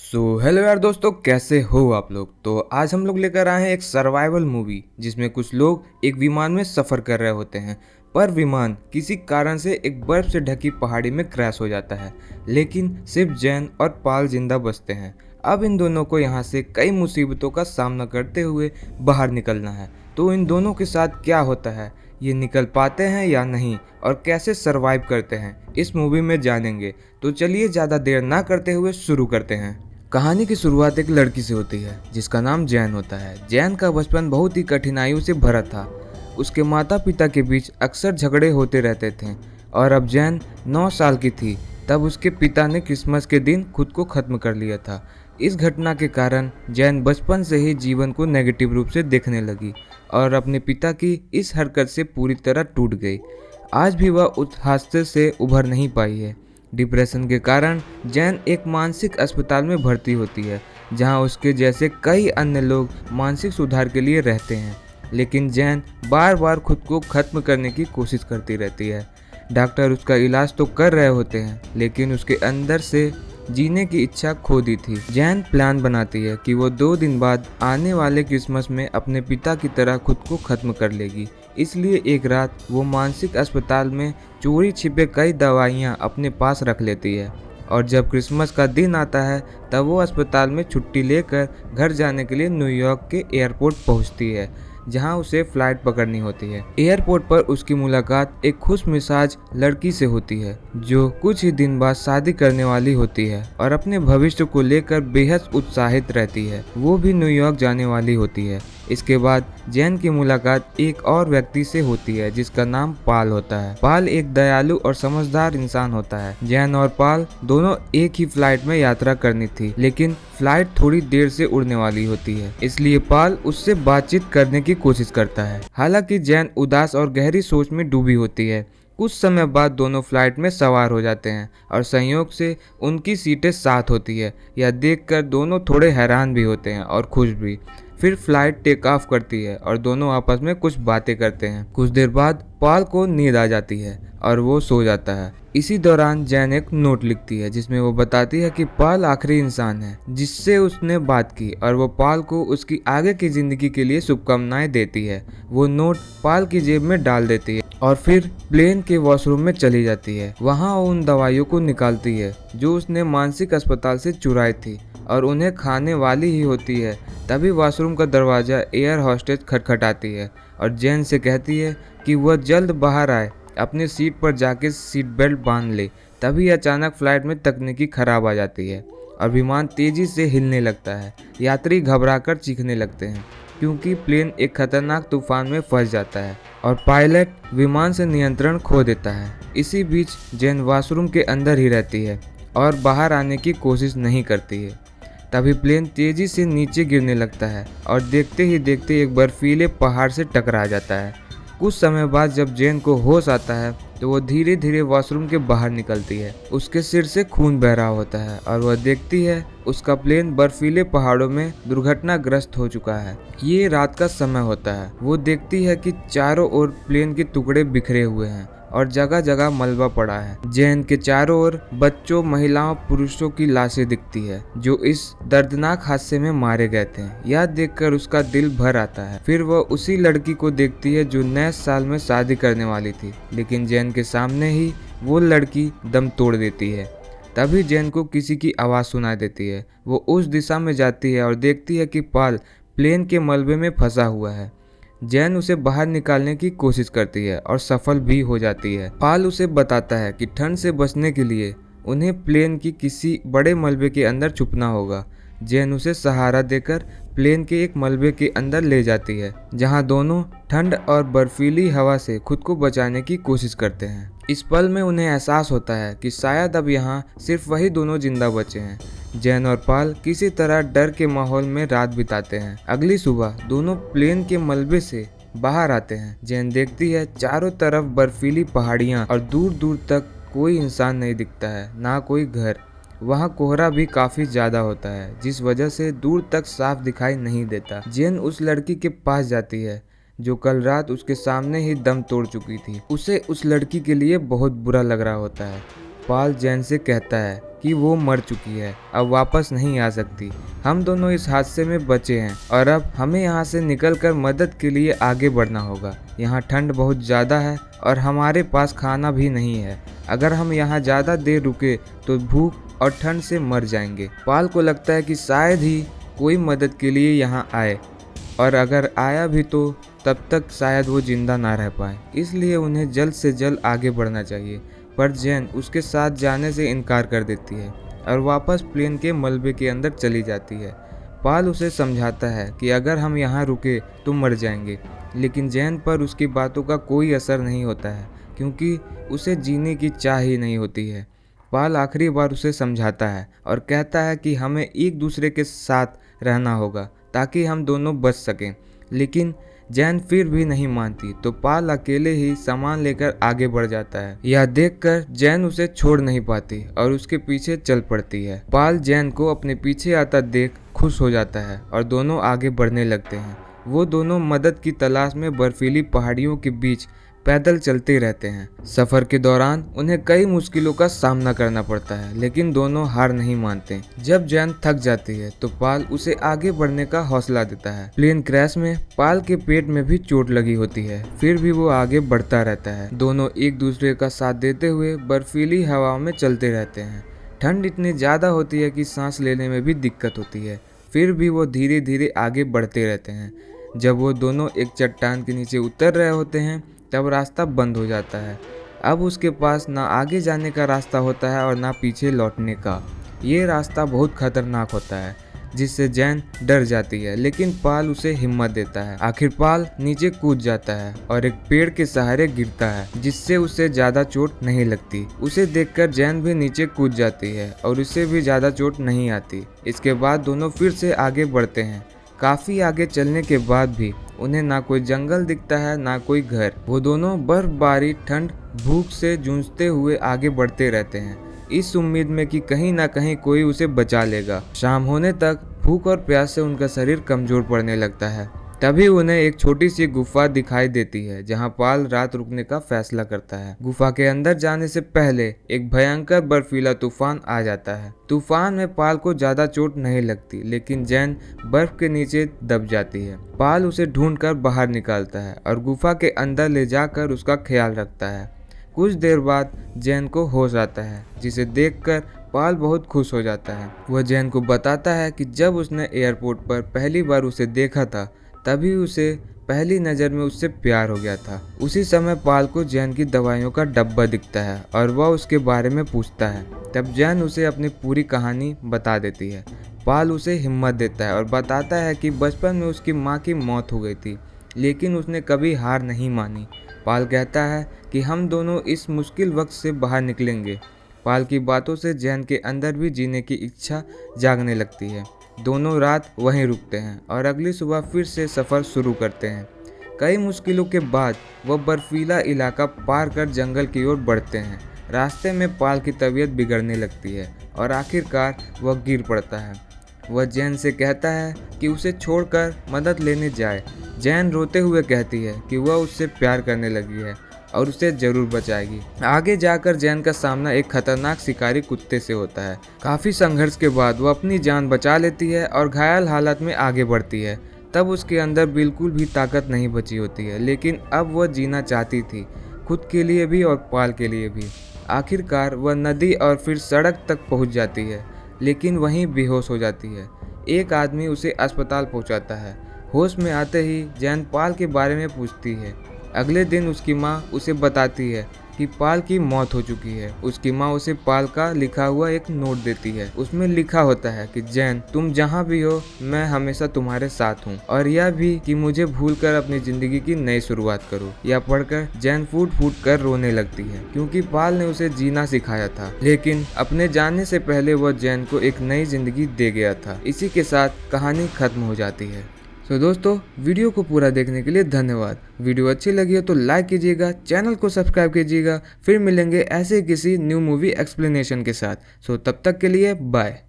Hello यार दोस्तों, कैसे हो आप लोग। तो आज हम लोग लेकर आए हैं एक सर्वाइवल मूवी जिसमें कुछ लोग एक विमान में सफ़र कर रहे होते हैं, पर विमान किसी कारण से एक बर्फ से ढकी पहाड़ी में क्रैश हो जाता है। लेकिन सिर्फ जैन और पाल जिंदा बचते हैं। अब इन दोनों को यहाँ से कई मुसीबतों का सामना करते हुए बाहर निकलना है। तो इन दोनों के साथ क्या होता है, ये निकल पाते हैं या नहीं, और कैसे सरवाइव करते हैं, इस मूवी में जानेंगे। तो चलिए ज़्यादा देर ना करते हुए शुरू करते हैं। कहानी की शुरुआत एक लड़की से होती है जिसका नाम जैन होता है। जैन का बचपन बहुत ही कठिनाइयों से भरा था। उसके माता पिता के बीच अक्सर झगड़े होते रहते थे, और अब जैन 9 साल की थी तब उसके पिता ने क्रिसमस के दिन खुद को ख़त्म कर लिया था। इस घटना के कारण जैन बचपन से ही जीवन को नेगेटिव रूप से देखने लगी और अपने पिता की इस हरकत से पूरी तरह टूट गई। आज भी वह उस हादसे से उभर नहीं पाई है। डिप्रेशन के कारण जैन एक मानसिक अस्पताल में भर्ती होती है, जहां उसके जैसे कई अन्य लोग मानसिक सुधार के लिए रहते हैं। लेकिन जैन बार बार खुद को खत्म करने की कोशिश करती रहती है। डॉक्टर उसका इलाज तो कर रहे होते हैं, लेकिन उसके अंदर से जीने की इच्छा खो दी थी। जैन प्लान बनाती है कि वो 2 दिन बाद आने वाले क्रिसमस में अपने पिता की तरह खुद को खत्म कर लेगी। इसलिए एक रात वो मानसिक अस्पताल में चोरी छिपे कई दवाइयाँ अपने पास रख लेती है, और जब क्रिसमस का दिन आता है तब वो अस्पताल में छुट्टी लेकर घर जाने के लिए न्यूयॉर्क के एयरपोर्ट पहुंचती है, जहां उसे फ्लाइट पकड़नी होती है। एयरपोर्ट पर उसकी मुलाकात एक खुशमिजाज लड़की से होती है जो कुछ ही दिन बाद शादी करने वाली होती है और अपने भविष्य को लेकर बेहद उत्साहित रहती है। वो भी न्यूयॉर्क जाने वाली होती है। इसके बाद जैन की मुलाकात एक और व्यक्ति से होती है जिसका नाम पाल होता है। पाल एक दयालु और समझदार इंसान होता है। जैन और पाल दोनों एक ही फ्लाइट में यात्रा करनी थी, लेकिन फ्लाइट थोड़ी देर से उड़ने वाली होती है, इसलिए पाल उससे बातचीत करने की कोशिश करता है। हालांकि जैन उदास और गहरी सोच में डूबी होती है। कुछ समय बाद दोनों फ्लाइट में सवार हो जाते हैं और संयोग से उनकी सीटें साथ होती है। यह देखकर दोनों थोड़े हैरान भी होते हैं और खुश भी। फिर फ्लाइट टेक ऑफ करती है और दोनों आपस में कुछ बातें करते हैं। कुछ देर बाद पाल को नींद आ जाती है और वो सो जाता है। इसी दौरान जैन एक नोट लिखती है जिसमें वो बताती है कि पाल आखिरी इंसान है जिससे उसने बात की, और वो पाल को उसकी आगे की जिंदगी के लिए शुभकामनाएं देती है। वो नोट पाल की जेब में डाल देती है और फिर प्लेन के वॉशरूम में चली जाती है। वहाँ वो उन दवाइयों को निकालती है जो उसने मानसिक अस्पताल से चुराई थी और उन्हें खाने वाली ही होती है। तभी वॉशरूम का दरवाज़ा एयर होस्टेस खटखटाती है और जैन से कहती है कि वह जल्द बाहर आए, अपने सीट पर जाके सीट बेल्ट बांध ले। तभी अचानक फ्लाइट में तकनीकी खराब आ जाती है और विमान तेज़ी से हिलने लगता है। यात्री घबराकर चीखने लगते हैं क्योंकि प्लेन एक खतरनाक तूफान में फंस जाता है और पायलट विमान से नियंत्रण खो देता है। इसी बीच जैन वॉशरूम के अंदर ही रहती है और बाहर आने की कोशिश नहीं करती है। तभी प्लेन तेज़ी से नीचे गिरने लगता है और देखते ही देखते एक बर्फीले पहाड़ से टकरा जाता है। कुछ समय बाद जब जैन को होश आता है तो वो धीरे धीरे वॉशरूम के बाहर निकलती है। उसके सिर से खून बह रहा होता है और वह देखती है उसका प्लेन बर्फीले पहाड़ों में दुर्घटनाग्रस्त हो चुका है। ये रात का समय होता है। वो देखती है कि चारों ओर प्लेन के टुकड़े बिखरे हुए हैं और जगह जगह मलबा पड़ा है। जैन के चारों ओर बच्चों, महिलाओं, पुरुषों की लाशें दिखती है जो इस दर्दनाक हादसे में मारे गए थे। यह देखकर उसका दिल भर आता है। फिर वह उसी लड़की को देखती है जो नए साल में शादी करने वाली थी, लेकिन जैन के सामने ही वो लड़की दम तोड़ देती है। तभी जैन को किसी की आवाज़ सुनाई देती है। वो उस दिशा में जाती है और देखती है कि पाल प्लेन के मलबे में फंसा हुआ है। जैन उसे बाहर निकालने की कोशिश करती है और सफल भी हो जाती है। पाल उसे बताता है कि ठंड से बचने के लिए उन्हें प्लेन की किसी बड़े मलबे के अंदर छुपना होगा। जैन उसे सहारा देकर प्लेन के एक मलबे के अंदर ले जाती है, जहां दोनों ठंड और बर्फीली हवा से खुद को बचाने की कोशिश करते हैं। इस पल में उन्हें एहसास होता है कि शायद अब यहाँ सिर्फ वही दोनों जिंदा बचे हैं। जैन और पाल किसी तरह डर के माहौल में रात बिताते हैं। अगली सुबह दोनों प्लेन के मलबे से बाहर आते हैं। जैन देखती है चारों तरफ बर्फीली पहाड़ियाँ और दूर दूर तक कोई इंसान नहीं दिखता है, ना कोई घर। वहाँ कोहरा भी काफी ज्यादा होता है, जिस वजह से दूर तक साफ दिखाई नहीं देता। जैन उस लड़की के पास जाती है जो कल रात उसके सामने ही दम तोड़ चुकी थी। उसे उस लड़की के लिए बहुत बुरा लग रहा होता है। पाल जैन से कहता है कि वो मर चुकी है, अब वापस नहीं आ सकती। हम दोनों इस हादसे में बचे हैं और अब हमें यहाँ से निकलकर मदद के लिए आगे बढ़ना होगा। यहाँ ठंड बहुत ज़्यादा है और हमारे पास खाना भी नहीं है। अगर हम यहाँ ज़्यादा देर रुके तो भूख और ठंड से मर जाएंगे। पाल को लगता है कि शायद ही कोई मदद के लिए यहाँ आए, और अगर आया भी तो तब तक शायद वो जिंदा ना रह पाए, इसलिए उन्हें जल्द से जल्द आगे बढ़ना चाहिए। पर जैन उसके साथ जाने से इनकार कर देती है और वापस प्लेन के मलबे के अंदर चली जाती है। पाल उसे समझाता है कि अगर हम यहाँ रुके तो मर जाएंगे, लेकिन जैन पर उसकी बातों का कोई असर नहीं होता है क्योंकि उसे जीने की चाह ही नहीं होती है। पाल आखिरी बार उसे समझाता है और कहता है कि हमें एक दूसरे के साथ रहना होगा ताकि हम दोनों बच सकें, लेकिन जैन फिर भी नहीं मानती तो पाल अकेले ही सामान लेकर आगे बढ़ जाता है। यह देखकर जैन उसे छोड़ नहीं पाती और उसके पीछे चल पड़ती है। पाल जैन को अपने पीछे आता देख खुश हो जाता है और दोनों आगे बढ़ने लगते हैं। वो दोनों मदद की तलाश में बर्फीली पहाड़ियों के बीच पैदल चलते रहते हैं। सफर के दौरान उन्हें कई मुश्किलों का सामना करना पड़ता है, लेकिन दोनों हार नहीं मानते। जब जैन थक जाती है तो पाल उसे आगे बढ़ने का हौसला देता है। प्लेन क्रैश में पाल के पेट में भी चोट लगी होती है, फिर भी वो आगे बढ़ता रहता है। दोनों एक दूसरे का साथ देते हुए बर्फीली हवाओं में चलते रहते हैं। ठंड इतनी ज्यादा होती है कि सांस लेने में भी दिक्कत होती है, फिर भी वो धीरे धीरे आगे बढ़ते रहते हैं। जब वो दोनों एक चट्टान के नीचे उतर रहे होते हैं तब रास्ता बंद हो जाता है। अब उसके पास ना आगे जाने का रास्ता होता है और ना पीछे लौटने का। ये रास्ता बहुत खतरनाक होता है जिससे जैन डर जाती है, लेकिन पाल उसे हिम्मत देता है। आखिर पाल नीचे कूद जाता है और एक पेड़ के सहारे गिरता है जिससे उसे ज्यादा चोट नहीं लगती। उसे देखकर जैन भी नीचे कूद जाती है और उसे भी ज्यादा चोट नहीं आती। इसके बाद दोनों फिर से आगे बढ़ते हैं। काफी आगे चलने के बाद भी उन्हें ना कोई जंगल दिखता है ना कोई घर। वो दोनों बर्फबारी, ठंड, भूख से जूझते हुए आगे बढ़ते रहते हैं, इस उम्मीद में कि कहीं ना कहीं कोई उसे बचा लेगा। शाम होने तक भूख और प्यास से उनका शरीर कमजोर पड़ने लगता है। तभी उन्हें एक छोटी सी गुफा दिखाई देती है जहां पाल रात रुकने का फैसला करता है। गुफा के अंदर जाने से पहले एक भयंकर बर्फीला तूफान आ जाता है। तूफान में पाल को ज्यादा चोट नहीं लगती, लेकिन जैन बर्फ के नीचे दब जाती है। पाल उसे ढूंढकर बाहर निकालता है और गुफा के अंदर ले जाकर उसका ख्याल रखता है। कुछ देर बाद जैन को होश आता है, जिसे देखकर पाल बहुत खुश हो जाता है। वह जैन को बताता है कि जब उसने एयरपोर्ट पर पहली बार उसे देखा था तभी उसे पहली नज़र में उससे प्यार हो गया था। उसी समय पाल को जैन की दवाइयों का डब्बा दिखता है और वह उसके बारे में पूछता है। तब जैन उसे अपनी पूरी कहानी बता देती है। पाल उसे हिम्मत देता है और बताता है कि बचपन में उसकी माँ की मौत हो गई थी, लेकिन उसने कभी हार नहीं मानी। पाल कहता है कि हम दोनों इस मुश्किल वक्त से बाहर निकलेंगे। पाल की बातों से जैन के अंदर भी जीने की इच्छा जागने लगती है। दोनों रात वहीं रुकते हैं और अगली सुबह फिर से सफ़र शुरू करते हैं। कई मुश्किलों के बाद वह बर्फीला इलाका पार कर जंगल की ओर बढ़ते हैं। रास्ते में पाल की तबीयत बिगड़ने लगती है और आखिरकार वह गिर पड़ता है। वह जैन से कहता है कि उसे छोड़कर मदद लेने जाए। जैन रोते हुए कहती है कि वह उससे प्यार करने लगी है और उसे जरूर बचाएगी। आगे जाकर जैन का सामना एक खतरनाक शिकारी कुत्ते से होता है। काफी संघर्ष के बाद वह अपनी जान बचा लेती है और घायल हालत में आगे बढ़ती है। तब उसके अंदर बिल्कुल भी ताकत नहीं बची होती है, लेकिन अब वह जीना चाहती थी, खुद के लिए भी और पाल के लिए भी। आखिरकार वह नदी और फिर सड़क तक पहुंच जाती है, लेकिन वहीं बेहोश हो जाती है। एक आदमी उसे अस्पताल पहुंचाता है। होश में आते ही जैन पाल के बारे में पूछती है। अगले दिन उसकी माँ उसे बताती है कि पाल की मौत हो चुकी है। उसकी माँ उसे पाल का लिखा हुआ एक नोट देती है। उसमें लिखा होता है कि जैन, तुम जहाँ भी हो मैं हमेशा तुम्हारे साथ हूँ, और यह भी कि मुझे भूलकर अपनी जिंदगी की नई शुरुआत करो। यह पढ़कर जैन फूट फूट कर रोने लगती है, क्योंकि पाल ने उसे जीना सिखाया था, लेकिन अपने जाने से पहले वह जैन को एक नई जिंदगी दे गया था। इसी के साथ कहानी खत्म हो जाती है। तो दोस्तों, वीडियो को पूरा देखने के लिए धन्यवाद। वीडियो अच्छी लगी हो तो लाइक कीजिएगा, चैनल को सब्सक्राइब कीजिएगा। फिर मिलेंगे ऐसे किसी न्यू मूवी एक्सप्लेनेशन के साथ। तब तक के लिए बाय।